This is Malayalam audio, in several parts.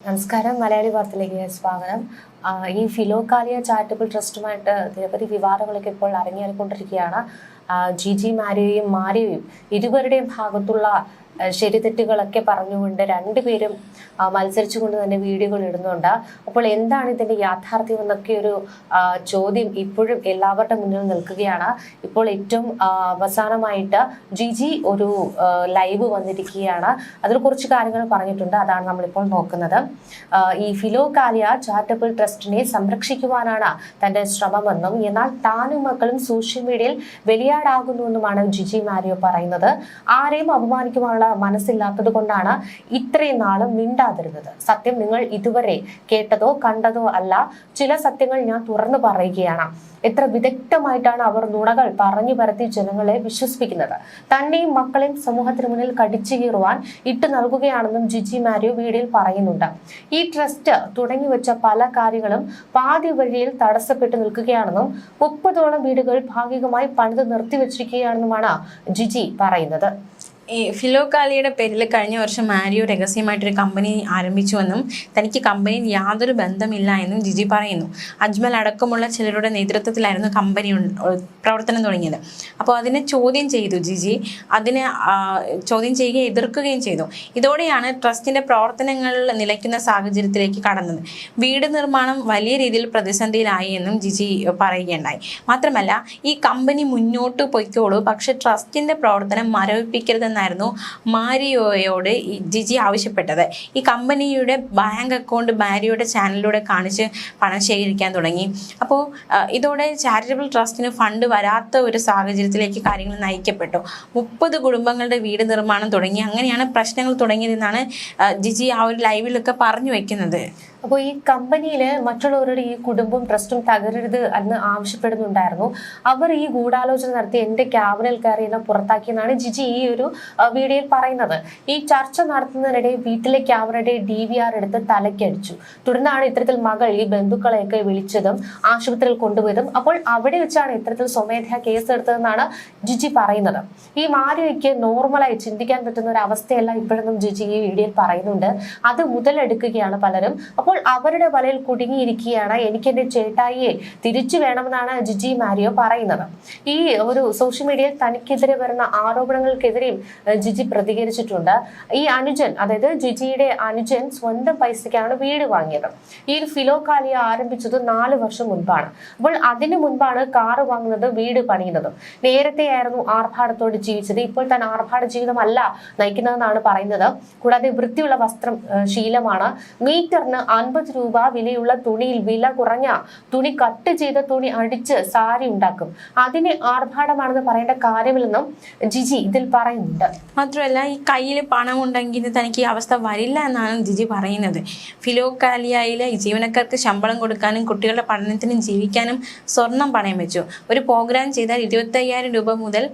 നമസ്കാരം. മലയാളി വാർത്തയിലേക്ക് സ്വാഗതം. ഈ ഫിലോകാലിയ ചാരിറ്റബിൾ ട്രസ്റ്റുമായിട്ട് നിരവധി വിവാദങ്ങളൊക്കെ ഇപ്പോൾ അരങ്ങേറിക്കൊണ്ടിരിക്കുകയാണ്. ജിജി മാരിയോയും ഇരുവരുടെയും ഭാഗത്തുള്ള ശരിതെറ്റുകളൊക്കെ പറഞ്ഞുകൊണ്ട് രണ്ടുപേരും മത്സരിച്ചുകൊണ്ട് തന്നെ വീഡിയോകൾ ഇടുന്നുണ്ട്. അപ്പോൾ എന്താണ് ഇതിന്റെ യാഥാർത്ഥ്യം എന്നൊക്കെ ഒരു ചോദ്യം ഇപ്പോഴും എല്ലാവരുടെ മുന്നിൽ നിൽക്കുകയാണ്. ഇപ്പോൾ ഏറ്റവും അവസാനമായിട്ട് ജിജി ഒരു ലൈവ് വന്നിരിക്കുകയാണ്. അതിൽ കുറച്ച് കാര്യങ്ങൾ പറഞ്ഞിട്ടുണ്ട്. അതാണ് നമ്മളിപ്പോൾ നോക്കുന്നത്. ഈ ഫിലോകാലിയ ചാരിറ്റബിൾ ട്രസ്റ്റിനെ സംരക്ഷിക്കുവാനാണ് തന്റെ ശ്രമമെന്നും എന്നാൽ താനും മക്കളും സോഷ്യൽ മീഡിയയിൽ ബലിയാടാകുന്നുവെന്നുമാണ് ജിജി മാരിയോ പറയുന്നത്. ആരെയും അപമാനിക്കുവാനുള്ള മനസ്സില്ലാത്തത് കൊണ്ടാണ് ഇത്രയും നാളും മിണ്ടാതിരുന്നത്. സത്യം നിങ്ങൾ ഇതുവരെ കേട്ടതോ കണ്ടതോ അല്ല. ചില സത്യങ്ങൾ ഞാൻ തുറന്നു പറയുകയാണ്. എത്ര വിദഗ്ധമായിട്ടാണ് അവർ നുണകൾ പറഞ്ഞു പരത്തി ജനങ്ങളെ വിശ്വസിപ്പിക്കുന്നത്. തന്നെയും മക്കളെയും സമൂഹത്തിന് മുന്നിൽ കടിച്ചു കീറുവാൻ ഇട്ട് നൽകുകയാണെന്നും ജിജി മാരിയോ വീഡിയോയിൽ പറയുന്നുണ്ട്. ഈ ട്രസ്റ്റ് തുടങ്ങിവെച്ച പല കാര്യങ്ങളും പാതി വഴിയിൽ തടസ്സപ്പെട്ടു നിൽക്കുകയാണെന്നും 30ഓളം വീടുകൾ ഭാഗികമായി പണിത് നിർത്തിവെച്ചിരിക്കുകയാണെന്നുമാണ് ജിജി പറയുന്നത്. ഈ ഫിലോകാലിയുടെ പേരിൽ കഴിഞ്ഞ വർഷം മാരിയോ രഹസ്യമായിട്ടൊരു കമ്പനി ആരംഭിച്ചുവെന്നും തനിക്ക് കമ്പനിയിൽ യാതൊരു ബന്ധമില്ല എന്നും ജിജി പറയുന്നു. അജ്മൽ അടക്കമുള്ള ചിലരുടെ നേതൃത്വത്തിലായിരുന്നു കമ്പനി പ്രവർത്തനം തുടങ്ങിയത്. അപ്പോൾ അതിനെ ചോദ്യം ചെയ്തു ജിജി. അതിനെ ചോദ്യം ചെയ്യുകയും എതിർക്കുകയും ചെയ്തു. ഇതോടെയാണ് ട്രസ്റ്റിൻ്റെ പ്രവർത്തനങ്ങൾ നിലയ്ക്കുന്ന സാഹചര്യത്തിലേക്ക് കടന്നത്. വീട് നിർമ്മാണം വലിയ രീതിയിൽ പ്രതിസന്ധിയിലായി എന്നും ജിജി പറയുകയുണ്ടായി. മാത്രമല്ല ഈ കമ്പനി മുന്നോട്ട് പൊയ്ക്കോളൂ, പക്ഷെ ട്രസ്റ്റിൻ്റെ പ്രവർത്തനം മരവിപ്പിക്കരുതെന്ന് ായിരുന്നു മാരിയോയോട് ജിജി ആവശ്യപ്പെട്ടത്. ഈ കമ്പനിയുടെ ബാങ്ക് അക്കൗണ്ട് മാരിയോയുടെ ചാനലിലൂടെ കാണിച്ച് പണം ശേഖരിക്കാൻ തുടങ്ങി. അപ്പോൾ ഇതോടെ ചാരിറ്റബിൾ ട്രസ്റ്റിന് ഫണ്ട് വരാത്ത ഒരു സാഹചര്യത്തിലേക്ക് കാര്യങ്ങൾ നയിക്കപ്പെട്ടു. 30 കുടുംബങ്ങളുടെ വീട് നിർമ്മാണം തുടങ്ങി. അങ്ങനെയാണ് പ്രശ്നങ്ങൾ തുടങ്ങിയതെന്നാണ് ജിജി ആ ഒരു ലൈവിലൊക്കെ പറഞ്ഞു വെക്കുന്നത്. അപ്പോൾ ഈ കമ്പനിയിൽ മറ്റുള്ളവരുടെ ഈ കുടുംബം ട്രസ്റ്റും തകരരുത് എന്ന് ആവശ്യപ്പെടുന്നുണ്ടായിരുന്നു. അവർ ഈ ഗൂഢാലോചന നടത്തി എന്റെ ക്യാബിനിൽ കയറി എന്നെ പുറത്താക്കിയെന്നാണ് ജിജി ഈ ഒരു വീഡിയോയിൽ പറയുന്നത്. ഈ ചർച്ച നടത്തുന്നതിനിടെ വീട്ടിലെ ക്യാമറയുടെ DVR എടുത്ത് തലയ്ക്കടിച്ചു. തുടർന്നാണ് ഇത്തരത്തിൽ മകൾ ഈ ബന്ധുക്കളെയൊക്കെ വിളിച്ചതും ആശുപത്രിയിൽ കൊണ്ടുപോയതും. അപ്പോൾ അവിടെ വെച്ചാണ് ഇത്തരത്തിൽ സ്വമേധയാ കേസെടുത്തതെന്നാണ് ജിജി പറയുന്നത്. ഈ മാരിയോയ്ക്ക് നോർമലായി ചിന്തിക്കാൻ പറ്റുന്ന ഒരു അവസ്ഥയല്ല ഇപ്പോഴൊന്നും ജിജി ഈ വീഡിയോയിൽ പറയുന്നുണ്ട്. അത് മുതലെടുക്കുകയാണ് പലരും. അപ്പോൾ അവരുടെ വലയിൽ കുടുങ്ങിയിരിക്കുകയാണ്. എനിക്ക് എന്റെ ചേട്ടായിയെ തിരിച്ചു വേണമെന്നാണ് ജിജി മാരിയോ പറയുന്നത്. ഈ ഒരു സോഷ്യൽ മീഡിയയിൽ തനിക്കെതിരെ വരുന്ന ആരോപണങ്ങൾക്കെതിരെയും ജിജി പ്രതികരിച്ചിട്ടുണ്ട്. ഈ അനുജൻ, അതായത് ജിജിയുടെ അനുജൻ സ്വന്തം പൈസയ്ക്കാണ് വീട് വാങ്ങിയത്. ഈ ഫിലോകാലിയ ആരംഭിച്ചത് 4 വർഷം മുൻപാണ്. അപ്പോൾ അതിനു മുൻപാണ് കാറ് വാങ്ങുന്നത്, വീട് പണിയുന്നതും. നേരത്തെ ആയിരുന്നു ആർഭാടത്തോട് ജീവിച്ചത്. ഇപ്പോൾ താൻ ആർഭാട ജീവിതമല്ല നയിക്കുന്നതെന്നാണ് പറയുന്നത്. കൂടാതെ വൃത്തിയുള്ള വസ്ത്രം ശീലമാണ്. മീറ്ററിന് 50 രൂപ വിലയുള്ള തുണിയിൽ വില കുറഞ്ഞ തുണി കട്ട് ചെയ്ത തുണി അടിച്ച് സാരി ഉണ്ടാക്കും. അതിന് ആർഭാടമാണെന്ന് പറയേണ്ട കാര്യമില്ലെന്നും ജിജി ഇതിൽ പറയുന്നുണ്ട്. മാത്രമല്ല ഈ കയ്യിൽ പണം ഉണ്ടെങ്കിൽ തനിക്ക് ഈ അവസ്ഥ വരില്ല എന്നാണ് ജിജി പറയുന്നത്. ഫിലോകാലിയയിലെ ജീവനക്കാർക്ക് ശമ്പളം കൊടുക്കാനും കുട്ടികളുടെ പഠനത്തിനും ജീവിക്കാനും സ്വർണം പണയം വെച്ചു. ഒരു പ്രോഗ്രാം ചെയ്താൽ 25,000 രൂപ മുതൽ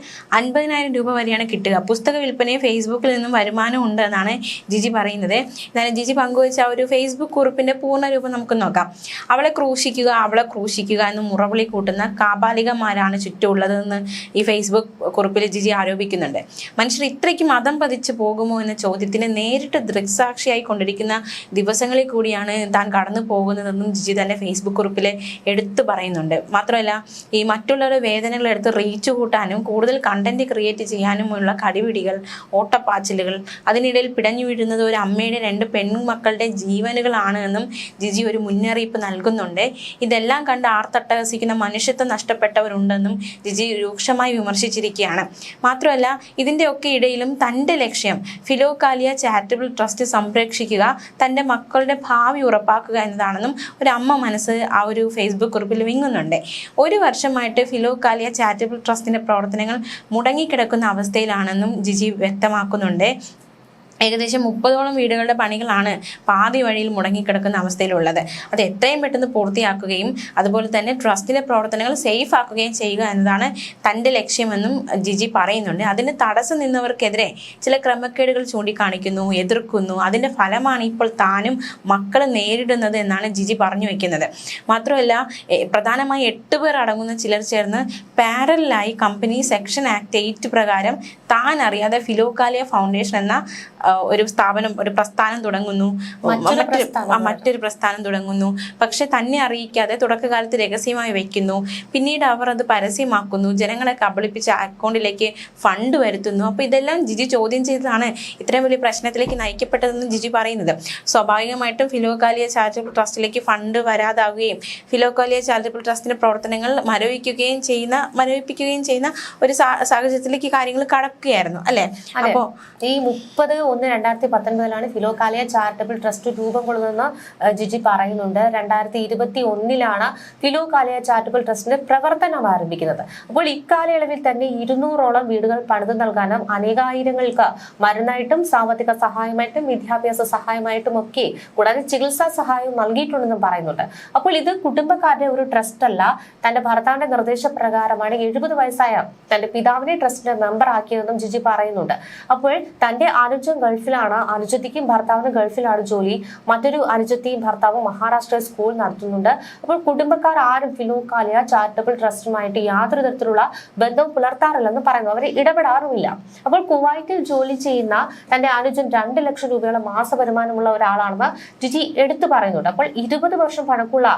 50,000 രൂപ വരെയാണ് കിട്ടുക. പുസ്തക വിൽപ്പനയും ഫേസ്ബുക്കിൽ നിന്നും വരുമാനം ഉണ്ട് എന്നാണ് ജിജി പറയുന്നത്. എന്നാലും ജിജി പങ്കുവച്ച ഒരു ഫേസ്ബുക്ക് കുറിപ്പിന്റെ പൂർണ്ണരൂപം നമുക്ക് നോക്കാം. അവളെ ക്രൂശിക്കുക എന്ന് മുറവിളി കൂട്ടുന്ന കാബാലികമാരാണ് ചുറ്റുമുള്ളതെന്ന് ഈ ഫേസ്ബുക്ക് കുറിപ്പിൽ ജിജി ആരോപിക്കുന്നുണ്ട്. മനുഷ്യർ ഇത്രയ്ക്ക് മതം പതിച്ചു പോകുമോ എന്ന ചോദ്യത്തിന് നേരിട്ട് ദൃക്സാക്ഷിയായി കൊണ്ടിരിക്കുന്ന ദിവസങ്ങളിൽ കൂടിയാണ് താൻ കടന്നു പോകുന്നതെന്നും ജിജി തന്റെ ഫേസ്ബുക്ക് കുറിപ്പിൽ എടുത്തു പറയുന്നുണ്ട്. മാത്രമല്ല ഈ മറ്റുള്ളവരുടെ വേദനകൾ എടുത്ത് റീച്ച് കൂട്ടാനും കൂടുതൽ കണ്ടന്റ് ക്രിയേറ്റ് ചെയ്യാനുമുള്ള കടിപിടികൾ, ഓട്ടപ്പാച്ചിലുകൾ, അതിനിടയിൽ പിടഞ്ഞു വീഴുന്നത് ഒരു അമ്മയുടെ 2 പെൺമക്കളുടെ ജീവനുകളാണ് എന്നും ജിജി ഒരു മുന്നറിയിപ്പ് നൽകുന്നുണ്ട്. ഇതെല്ലാം കണ്ട് ആർത്തട്ടഹസിക്കുന്ന മനുഷ്യത്വം നഷ്ടപ്പെട്ടവരുണ്ടെന്നും ജിജി രൂക്ഷമായി വിമർശിച്ചിരിക്കുകയാണ്. മാത്രമല്ല ഇതിൻ്റെയൊക്കെ ഇടയിലും തൻ്റെ ലക്ഷ്യം ഫിലോകാലിയ ചാരിറ്റബിൾ ട്രസ്റ്റ് സംരക്ഷിക്കുക, തൻ്റെ മക്കളുടെ ഭാവി ഉറപ്പാക്കുക എന്നതാണെന്നും ഒരു അമ്മ മനസ്സ് ആ ഒരു ഫേസ്ബുക്ക് കുറിപ്പിൽ വിങ്ങുന്നുണ്ട്. 1 വർഷമായിട്ട് ഫിലോകാലിയ ചാരിറ്റബിൾ ട്രസ്റ്റിൻ്റെ പ്രവർത്തനങ്ങൾ മുടങ്ങിക്കിടക്കുന്ന അവസ്ഥയിലാണെന്നും ജിജി വ്യക്തമാക്കുന്നുണ്ട്. ഏകദേശം 30ഓളം വീടുകളുടെ പണികളാണ് പാതി വഴിയിൽ മുടങ്ങിക്കിടക്കുന്ന അവസ്ഥയിലുള്ളത്. അത് എത്രയും പെട്ടെന്ന് പൂർത്തിയാക്കുകയും അതുപോലെ തന്നെ ട്രസ്റ്റിലെ പ്രവർത്തനങ്ങൾ സേഫ് ആക്കുകയും ചെയ്യുക എന്നതാണ് തൻ്റെ ലക്ഷ്യമെന്നും ജിജി പറയുന്നുണ്ട്. അതിന് തടസ്സം നിന്നവർക്കെതിരെ ചില ക്രമക്കേടുകൾ ചൂണ്ടിക്കാണിക്കുന്നു, എതിർക്കുന്നു. അതിൻ്റെ ഫലമാണ് ഇപ്പോൾ താനും മക്കളും നേരിടുന്നത് എന്നാണ് ജിജി പറഞ്ഞു വെക്കുന്നത്. മാത്രമല്ല പ്രധാനമായി 8 പേർ അടങ്ങുന്ന ചിലർ ചേർന്ന് പാരലായി കമ്പനി സെക്ഷൻ ആക്ട് 8 പ്രകാരം താൻ അറിയാതെ ഫിലോകാലിയ ഫൗണ്ടേഷൻ എന്ന ഒരു പ്രസ്ഥാനം തുടങ്ങുന്നു, മറ്റൊരു പ്രസ്ഥാനം തുടങ്ങുന്നു. പക്ഷെ തന്നെ അറിയിക്കാതെ തുടക്കകാലത്ത് രഹസ്യമായി വെക്കുന്നു. പിന്നീട് അവർ അത് പരസ്യമാക്കുന്നു, ജനങ്ങളെ കബളിപ്പിച്ച് അക്കൗണ്ടിലേക്ക് ഫണ്ട് വരുത്തുന്നു. അപ്പോൾ ഇതെല്ലാം ജിജി ചോദ്യം ചെയ്തതാണ് ഇത്രയും വലിയ പ്രശ്നത്തിലേക്ക് നയിക്കപ്പെട്ടതെന്ന് ജിജി പറയുന്നത്. സ്വാഭാവികമായിട്ടും ഫിലോകാലിയ ചാരിറ്റബിൾ ട്രസ്റ്റിലേക്ക് ഫണ്ട് വരാതാവുകയും ഫിലോകാലിയ ചാരിറ്റബിൾ ട്രസ്റ്റിന്റെ പ്രവർത്തനങ്ങൾ മരവിപ്പിക്കുകയും ചെയ്യുന്ന ഒരു സാഹചര്യത്തിലേക്ക് കാര്യങ്ങൾ കടക്കുകയായിരുന്നു അല്ലെ. അപ്പോ ഈ 30/1/2019 ഫിലോകാലിയ ചാരിറ്റബിൾ ട്രസ്റ്റ് രൂപം കൊള്ളുന്നതെന്ന് ജിജി പറയുന്നുണ്ട്. 2021 ഫിലോകാലിയ ചാരിറ്റബിൾ ട്രസ്റ്റിന്റെ പ്രവർത്തനം ആരംഭിക്കുന്നത്. അപ്പോൾ ഇക്കാലയളവിൽ തന്നെ 200ഓളം വീടുകൾ പണിതു നൽകാനും അനേകായിരങ്ങൾക്ക് മരുന്നായിട്ടും സാമ്പത്തിക സഹായമായിട്ടും വിദ്യാഭ്യാസ സഹായമായിട്ടും ഒക്കെ കൂടാതെ ചികിത്സാ സഹായവും നൽകിയിട്ടുണ്ടെന്നും പറയുന്നുണ്ട്. അപ്പോൾ ഇത് കുടുംബക്കാരുടെ ഒരു ട്രസ്റ്റ് അല്ല, തന്റെ ഭർത്താവിന്റെ നിർദ്ദേശപ്രകാരമാണ് 70 വയസ്സായ തന്റെ പിതാവിനെ ട്രസ്റ്റിന്റെ മെമ്പർ ആക്കിയതെന്നും ജിജി പറയുന്നുണ്ട്. അപ്പോൾ തന്റെ അനുജൻ ഗൾഫിലാണ്, അനുജത്തിക്കും ഭർത്താവിന് ഗൾഫിലാണ് ജോലി. മറ്റൊരു അനുജത്തിയും ഭർത്താവും മഹാരാഷ്ട്രയിൽ സ്കൂൾ നടത്തുന്നുണ്ട്. അപ്പോൾ കുടുംബക്കാർ ആരും ഫിലോകാലിയ ചാരിറ്റബിൾ ട്രസ്റ്റുമായിട്ട് യാതൊരു തരത്തിലുള്ള ബന്ധവും പുലർത്താറില്ലെന്ന് പറയുന്നു. അവർ ഇടപെടാറുമില്ല. അപ്പോൾ കുവൈറ്റിൽ ജോലി ചെയ്യുന്ന തന്റെ അനുജൻ 2 ലക്ഷം രൂപയുടെ മാസ വരുമാനമുള്ള ഒരാളാണെന്ന് ജിജി എടുത്തു പറയുന്നുണ്ട്. അപ്പോൾ 20 വർഷം പഴക്കമുള്ള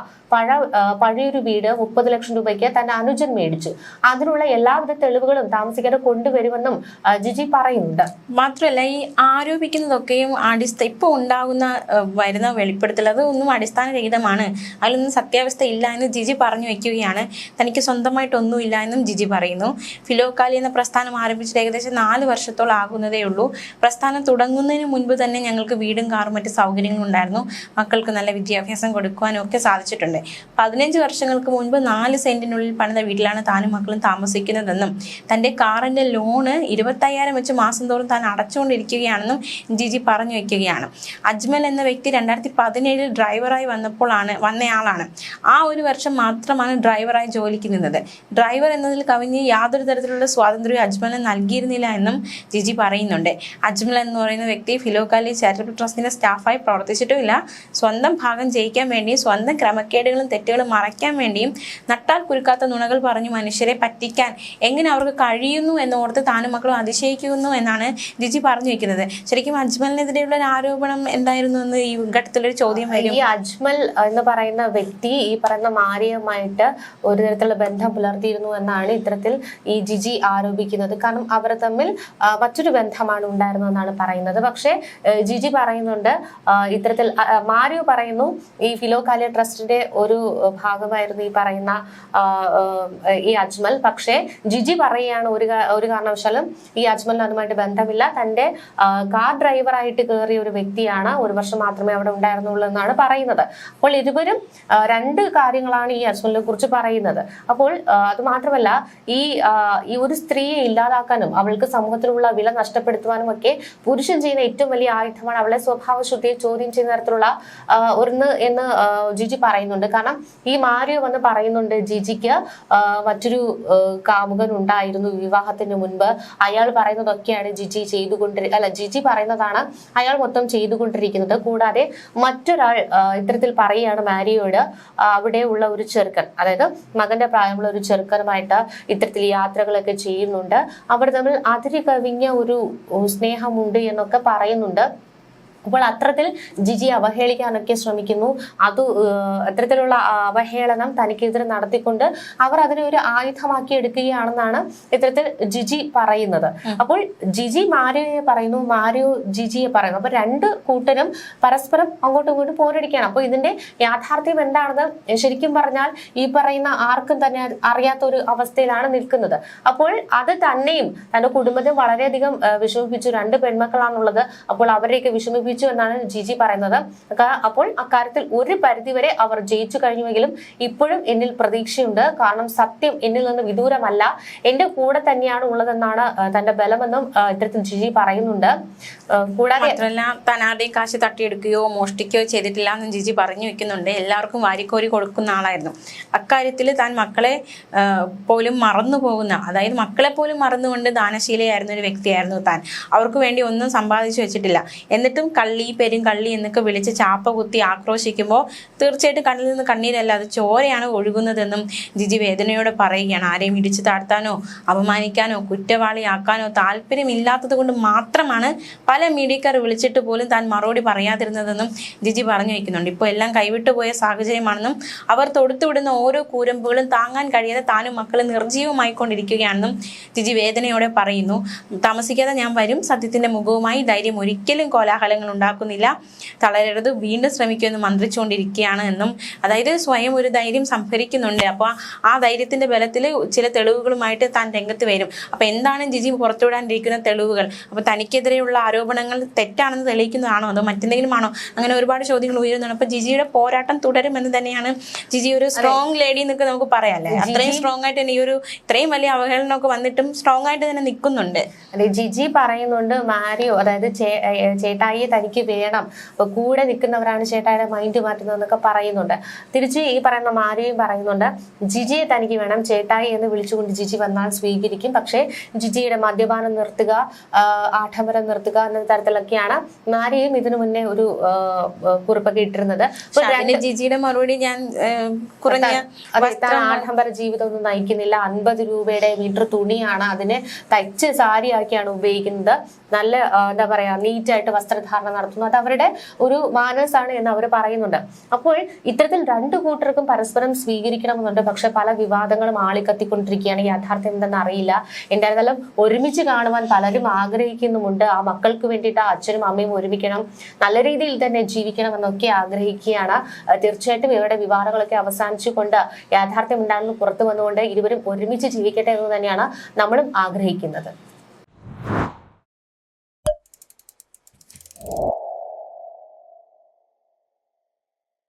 പഴയൊരു വീട് 30 ലക്ഷം രൂപയ്ക്ക് തന്റെ അനുജൻ മേടിച്ചു. അതിനുള്ള എല്ലാവിധ തെളിവുകളും താമസിക്കാതെ കൊണ്ടുവരുമെന്നും ജിജി പറയുന്നുണ്ട്. മാത്രമല്ല ഈ ആരോപിക്കുന്നതൊക്കെയും ഇപ്പൊ വരുന്ന വെളിപ്പെടുത്തൽ അതൊന്നും അടിസ്ഥാനരഹിതമാണ്, അതിലൊന്നും സത്യാവസ്ഥ ഇല്ല എന്ന് ജിജി പറഞ്ഞു വെക്കുകയാണ്. തനിക്ക് സ്വന്തമായിട്ടൊന്നും ഇല്ല എന്നും ജിജി പറയുന്നു. ഫിലോകാലി എന്ന പ്രസ്ഥാനം ആരംഭിച്ചിട്ട് ഏകദേശം 4 വർഷത്തോളം ആകുന്നതേ ഉള്ളൂ. പ്രസ്ഥാനം തുടങ്ങുന്നതിന് മുൻപ് തന്നെ ഞങ്ങൾക്ക് വീടും കാറും മറ്റ് സൗകര്യങ്ങളും ഉണ്ടായിരുന്നു. മക്കൾക്ക് നല്ല വിദ്യാഭ്യാസം കൊടുക്കുവാനും ഒക്കെ സാധിച്ചിട്ടുണ്ട്. 15 വർഷങ്ങൾക്ക് മുൻപ് 4 സെന്റിനുള്ളിൽ പണിത വീട്ടിലാണ് താനും മക്കളും താമസിക്കുന്നതെന്നും തന്റെ കാറിന്റെ ലോണ് 25,000 വെച്ച് മാസം തോറും താൻ അടച്ചുകൊണ്ടിരിക്കുകയാണെന്നും ജിജി പറഞ്ഞു വെക്കുകയാണ്. അജ്മൽ എന്ന വ്യക്തി 2017 ഡ്രൈവറായി വന്നയാളാണ്. ആ ഒരു വർഷം മാത്രമാണ് ഡ്രൈവറായി ജോലിക്ക് നിന്നത്. ഡ്രൈവർ എന്നതിൽ കവിഞ്ഞ് യാതൊരു തരത്തിലുള്ള സ്വാതന്ത്ര്യവും അജ്മലിന് നൽകിയിരുന്നില്ല എന്നും ജിജി പറയുന്നുണ്ട്. അജ്മൽ എന്ന് പറയുന്ന വ്യക്തി ഫിലോകാലി ചാരിറ്റബിൾ ട്രസ്റ്റിന്റെ സ്റ്റാഫായി പ്രവർത്തിച്ചിട്ടുമില്ല. സ്വന്തം ഭാഗം ജയിക്കാൻ വേണ്ടിയും സ്വന്തം ക്രമക്കേടുകളും തെറ്റുകളും മറയ്ക്കാൻ വേണ്ടിയും നട്ടാൽ കുരുക്കാത്ത നുണകൾ പറഞ്ഞു മനുഷ്യരെ പറ്റിക്കാൻ എങ്ങനെ അവർക്ക് കഴിയുന്നു എന്നോർത്ത് താനും മക്കളും അതിശയിക്കുന്നു എന്നാണ് ജിജി പറഞ്ഞു വെക്കുന്നത്. ശരിക്കും അജ്മലിനെതിരെയുള്ള ഒരു ആരോപണം എന്തായിരുന്നു എന്ന് ഈ ഘട്ടത്തിലൊരു ചോദ്യം വരും. ഈ അജ്മൽ എന്ന് പറയുന്ന വ്യക്തി ഈ പറയുന്ന മാരിയുമായിട്ട് ഒരു തരത്തിലുള്ള ബന്ധം പുലർത്തിയിരുന്നു എന്നാണ് ഇത്തരത്തിൽ ഈ ജിജി ആരോപിക്കുന്നത്. കാരണം അവർ തമ്മിൽ മറ്റൊരു ബന്ധമാണ് ഉണ്ടായിരുന്നതെന്നാണ് പറയുന്നത്. പക്ഷേ ജിജി പറയുന്നുണ്ട് ഇത്തരത്തിൽ മാരിയോ പറയുന്നു ഈ ഫിലോകാലിയ ട്രസ്റ്റിന്റെ ഒരു ഭാഗമായിരുന്നു ഈ പറയുന്ന ഈ അജ്മൽ. പക്ഷേ ജിജി പറയുകയാണ് ഒരു കാരണവശാലും ഈ അജ്മലിന് അതുമായിട്ട് ബന്ധമില്ല, തന്റെ കാർ ഡ്രൈവറായിട്ട് കയറിയ ഒരു വ്യക്തിയാണ്, 1 വർഷം മാത്രമേ അവിടെ ഉണ്ടായിരുന്നുള്ളൂ എന്നാണ് പറയുന്നത്. അപ്പോൾ ഇരുവരും 2 കാര്യങ്ങളാണ് ഈ അജ്മലിനെ കുറിച്ച് പറയുന്നത്. അപ്പോൾ അത് മാത്രമല്ല ഈ ഒരു സ്ത്രീയെ ഇല്ലാതാക്കാനും അവൾക്ക് സമൂഹത്തിലുള്ള വില നഷ്ടപ്പെടുത്തുവാനും ഒക്കെ പുരുഷൻ ചെയ്യുന്ന ഏറ്റവും വലിയ ആയുധമാണ് അവളെ സ്വഭാവ ശുദ്ധിയെ ചോദ്യം ചെയ്യുന്ന തരത്തിലുള്ള എന്ന് ജിജി പറയുന്നുണ്ട്. കാരണം ഈ മാരിയോ വന്ന് പറയുന്നുണ്ട് ജിജിക്ക് മറ്റൊരു കാമുകൻ ഉണ്ടായിരുന്നു വിവാഹത്തിന് മുൻപ്. അയാൾ പറയുന്നതൊക്കെയാണ് ജിജി പറയുന്നതാണ് അയാൾ മൊത്തം ചെയ്തുകൊണ്ടിരിക്കുന്നത്. കൂടാതെ മറ്റൊരാൾ ഇത്തരത്തിൽ പറയുകയാണ് മാരിയോട് അവിടെ ഉള്ള ഒരു ചെറുക്കൻ, അതായത് മകന്റെ പ്രായമുള്ള ഒരു ചെറുക്കനുമായിട്ട് ഇത്തരത്തിൽ യാത്രകളൊക്കെ ചെയ്യുന്നുണ്ട്, അവർ തമ്മിൽ അതിര് കവിഞ്ഞ ഒരു സ്നേഹമുണ്ട് എന്നൊക്കെ പറയുന്നുണ്ട്. അപ്പോൾ അത്തരത്തിൽ ജിജി അവഹേളിക്കാനൊക്കെ ശ്രമിക്കുന്നു. അത്തരത്തിലുള്ള അവഹേളനം തനിക്കെതിരെ നടത്തിക്കൊണ്ട് അവർ അതിനെ ഒരു ആയുധമാക്കി എടുക്കുകയാണെന്നാണ് ഇത്തരത്തിൽ ജിജി പറയുന്നത്. അപ്പോൾ ജിജി മാരിയോയെ പറയുന്നു, മാരിയോ ജിജിയെ പറയുന്നു. അപ്പൊ 2 കൂട്ടരും പരസ്പരം അങ്ങോട്ടും ഇങ്ങോട്ടും പോരടിക്കുകയാണ്. അപ്പോൾ ഇതിന്റെ യാഥാർത്ഥ്യം എന്താണെന്ന് ശരിക്കും പറഞ്ഞാൽ ഈ പറയുന്ന ആർക്കും തന്നെ അറിയാത്ത ഒരു അവസ്ഥയിലാണ് നിൽക്കുന്നത്. അപ്പോൾ അത് തന്നെയും തന്റെ കുടുംബത്തെ വളരെയധികം വിഷമിപ്പിച്ചു. 2 പെൺമക്കളാണുള്ളത്. അപ്പോൾ അവരെയൊക്കെ വിഷമിപ്പിച്ചു എന്നാണ് ജിജി പറയുന്നത്. അപ്പോൾ അക്കാര്യത്തിൽ ഒരു പരിധിവരെ അവർ ജയിച്ചു കഴിഞ്ഞുവെങ്കിലും ഇപ്പോഴും എന്നിൽ പ്രതീക്ഷയുണ്ട്. കാരണം സത്യം എന്നിൽ നിന്ന് വിദൂരമല്ല, എന്റെ കൂടെ തന്നെയാണ് ഉള്ളതെന്നാണ് തന്റെ ബലമെന്നും ഇത്തരത്തിൽ ജിജി പറയുന്നുണ്ട്. കൂടാതെ താൻ ആരുടെയും കാശ് തട്ടിയെടുക്കുകയോ മോഷ്ടിക്കുകയോ ചെയ്തിട്ടില്ല എന്ന് ജിജി പറഞ്ഞു വെക്കുന്നുണ്ട്. എല്ലാവർക്കും വാരിക്കോരി കൊടുക്കുന്ന ആളായിരുന്നു. അക്കാര്യത്തിൽ താൻ മക്കളെ പോലും മറന്നു പോകുന്ന, അതായത് മക്കളെ പോലും മറന്നുകൊണ്ട് ദാനശീലയായിരുന്ന ഒരു വ്യക്തിയായിരുന്നു താൻ. അവർക്ക് വേണ്ടി ഒന്നും സമ്പാദിച്ചു വെച്ചിട്ടില്ല. എന്നിട്ടും കള്ളി പെരും എന്നൊക്കെ വിളിച്ച് ചാപ്പ കുത്തി ആക്രോശിക്കുമ്പോൾ തീർച്ചയായിട്ടും കണ്ണിൽ നിന്ന് കണ്ണീരല്ല, അത് ചോരയാണ് ഒഴുകുന്നതെന്നും ജിജി വേദനയോടെ പറയുകയാണ്. ആരെയും ഇടിച്ചു താഴ്ത്താനോ അപമാനിക്കാനോ കുറ്റവാളിയാക്കാനോ താല്പര്യമില്ലാത്തത് കൊണ്ട് മാത്രമാണ് പല മീഡിയക്കാർ വിളിച്ചിട്ട് പോലും താൻ മറുപടി പറയാതിരുന്നതെന്നും ജിജി പറഞ്ഞു വയ്ക്കുന്നുണ്ട്. ഇപ്പോൾ എല്ലാം കൈവിട്ടു പോയ സാഹചര്യമാണെന്നും അവർ തൊടുത്തുവിടുന്ന ഓരോ കൂരമ്പുകളും താങ്ങാൻ കഴിയാതെ താനും മക്കളും നിർജ്ജീവമായിക്കൊണ്ടിരിക്കുകയാണെന്നും ജിജി വേദനയോടെ പറയുന്നു. താമസിക്കാതെ ഞാൻ വരും, സത്യത്തിന്റെ മുഖവുമായി. ധൈര്യം ഒരിക്കലും കോലാഹലങ്ങൾ ഉണ്ടാക്കുന്നില്ല, തളരരുത്, വീണ്ടും ശ്രമിക്കുമെന്ന് മന്ത്രിച്ചുകൊണ്ടിരിക്കുകയാണ് എന്നും, അതായത് സ്വയം ഒരു ധൈര്യം സംഭരിക്കുന്നുണ്ട്. അപ്പോൾ ആ ധൈര്യത്തിന്റെ ബലത്തിൽ ചില തെളിവുകളുമായിട്ട് താൻ രംഗത്ത് വരും. അപ്പൊ എന്താണ് ജിജി പുറത്തുവിടാനിരിക്കുന്ന തെളിവുകൾ? അപ്പൊ തനിക്കെതിരെയുള്ള ആരോപണങ്ങൾ തെറ്റാണെന്ന് തെളിയിക്കുന്നതാണോ അതോ മറ്റെന്തെങ്കിലും ആണോ? അങ്ങനെ ഒരുപാട് ചോദ്യങ്ങൾ ഉയരുന്നുണ്ട്. അപ്പൊ ജിജിയുടെ പോരാട്ടം തുടരുമെന്ന് തന്നെയാണ്. ജിജി ഒരു സ്ട്രോങ് ലേഡി എന്നൊക്കെ നമുക്ക് പറയാല്ലേ, അത്രയും സ്ട്രോങ് ആയിട്ട് തന്നെ ഈ ഒരു ഇത്രയും വലിയ അവഹേളനമൊക്കെ വന്നിട്ടും സ്ട്രോങ് ആയിട്ട് തന്നെ നിൽക്കുന്നുണ്ട്. അതെ, ജിജി പറയുന്നുണ്ട് മാരിയോ, അതായത് ചേട്ടായിയെ തനിക്ക് വേണം, അപ്പൊ കൂടെ നിൽക്കുന്നവരാണ് ചേട്ടായിയുടെ മൈൻഡ് മാറ്റുന്നതെന്നൊക്കെ പറയുന്നുണ്ട്. തിരിച്ച് ഈ പറയുന്ന മാരിയോയും പറയുന്നുണ്ട് ജിജിയെ തനിക്ക് വേണം, ചേട്ടായി എന്ന് വിളിച്ചുകൊണ്ട് ജിജി വന്നാൽ സ്വീകരിക്കും, പക്ഷേ ജിജിയുടെ മദ്യപാനം നിർത്തുക, ആഡംബരം നിർത്തുക എന്ന തരത്തിലൊക്കെയാണ് മാരിയും ഇതിനു മുന്നേ ഒരു കുറിപ്പൊക്കെ ഇട്ടിരുന്നത്. ജിജിയുടെ മറുപടി ഞാൻ കുറഞ്ഞ ആഡംബര ജീവിതം ഒന്നും നയിക്കുന്നില്ല, 50 രൂപയുടെ മീറ്റർ തുണിയാണ്, അതിനെ തയ്ച്ച് സാരിയാക്കിയാണ് ഉപയോഗിക്കുന്നത്, നല്ല എന്താ പറയാ നീറ്റായിട്ട് വസ്ത്രധാരണം നടത്തുന്നു, അത് അവരുടെ ഒരു മാനസാണ് എന്ന് അവർ പറയുന്നുണ്ട്. അപ്പോൾ ഇത്തരത്തിൽ രണ്ടു കൂട്ടർക്കും പരസ്പരം സ്വീകരിക്കണമെന്നുണ്ട്. പക്ഷെ പല വിവാദങ്ങളും ആളിക്കത്തിക്കൊണ്ടിരിക്കുകയാണ്. യാഥാർത്ഥ്യം എന്തെന്ന് അറിയില്ല. എന്തായിരുന്നാലും ഒരുമിച്ച് കാണുവാൻ പലരും ആഗ്രഹിക്കുന്നുമുണ്ട്. ആ മക്കൾക്ക് വേണ്ടിയിട്ട് ആ അച്ഛനും അമ്മയും ഒരുമിക്കണം, നല്ല രീതിയിൽ തന്നെ ജീവിക്കണം എന്നൊക്കെ ആഗ്രഹിക്കുകയാണ്. തീർച്ചയായിട്ടും ഇവരുടെ വിവാദങ്ങളൊക്കെ അവസാനിച്ചുകൊണ്ട് യാഥാർത്ഥ്യം ഉണ്ടാകുന്ന പുറത്തു വന്നുകൊണ്ട് ഇരുവരും ഒരുമിച്ച് ജീവിക്കട്ടെ എന്ന് തന്നെയാണ് നമ്മളും ആഗ്രഹിക്കുന്നത്.